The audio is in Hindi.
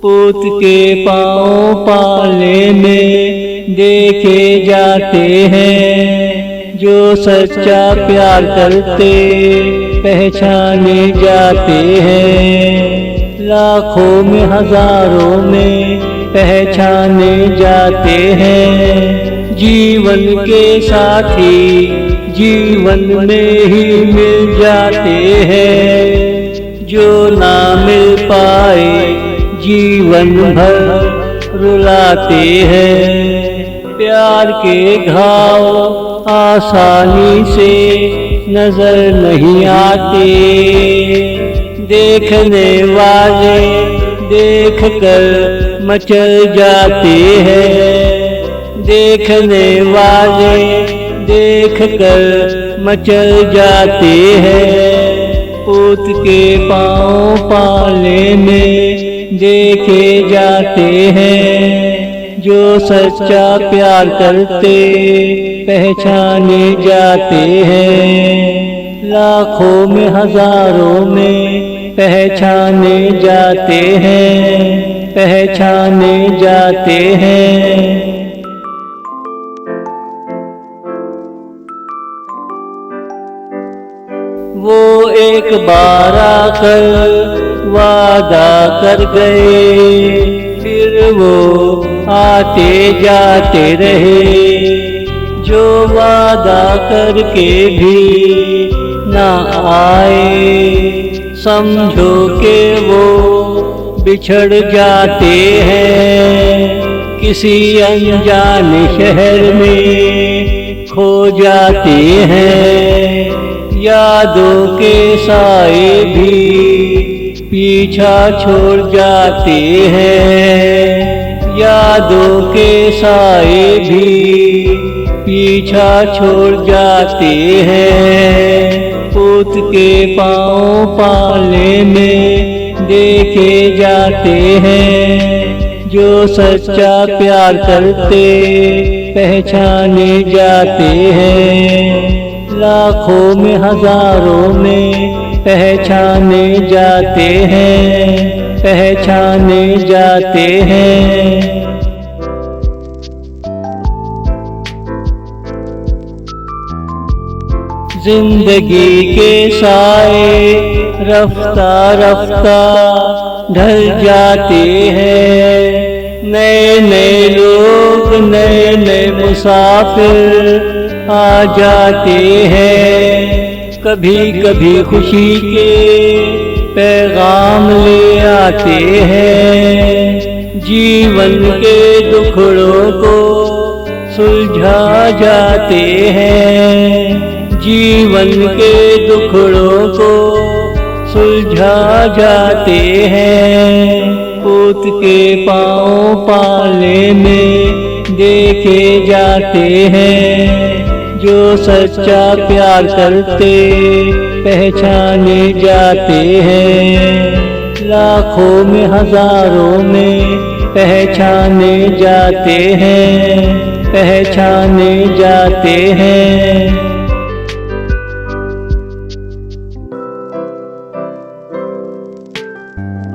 पूत के पाँव पाले में देखे जाते हैं, जो सच्चा प्यार करते पहचाने जाते हैं। लाखों में हजारों में पहचाने जाते हैं। जीवन के साथी जीवन में ही मिल जाते हैं, जो ना मिल पाए जीवन भर रुलाते हैं। प्यार के घाव आसानी से नजर नहीं आते, देखने वाले देख कर मचल जाते हैं। देखने वाले देख कर मचल जाते हैं। पूत के पाँव पाले में देखे जाते हैं, जो सच्चा प्यार करते पहचाने जाते हैं। लाखों में हजारों में पहचाने जाते हैं, पहचाने जाते हैं। वो एक बार आकर वादा कर गए, फिर वो आते जाते रहे। जो वादा करके भी ना आए, समझो कि वो बिछड़ जाते हैं। किसी अनजान शहर में खो जाते हैं। यादों के साए भी पीछा छोड़ जाते हैं। यादों के साए भी पीछा छोड़ जाते हैं। पूत के पाँव पाले में देखे जाते हैं, जो सच्चा प्यार करते पहचाने जाते हैं। लाखों में हजारों में पहचाने जाते हैं, पहचाने जाते हैं। जिंदगी के साए रफ्ता रफ्ता ढल जाते हैं। नए नए लोग नए नए मुसाफिर आ जाते हैं। कभी कभी खुशी के पैगाम ले आते हैं। जीवन के दुखड़ों को सुलझा जाते हैं। जीवन के दुखड़ों को सुलझा जाते हैं। पूत के पाँव पाले में देखे जाते हैं, जो सच्चा प्यार करते पहचाने जाते हैं। लाखों में हजारों में पहचाने जाते हैं, पहचाने जाते हैं।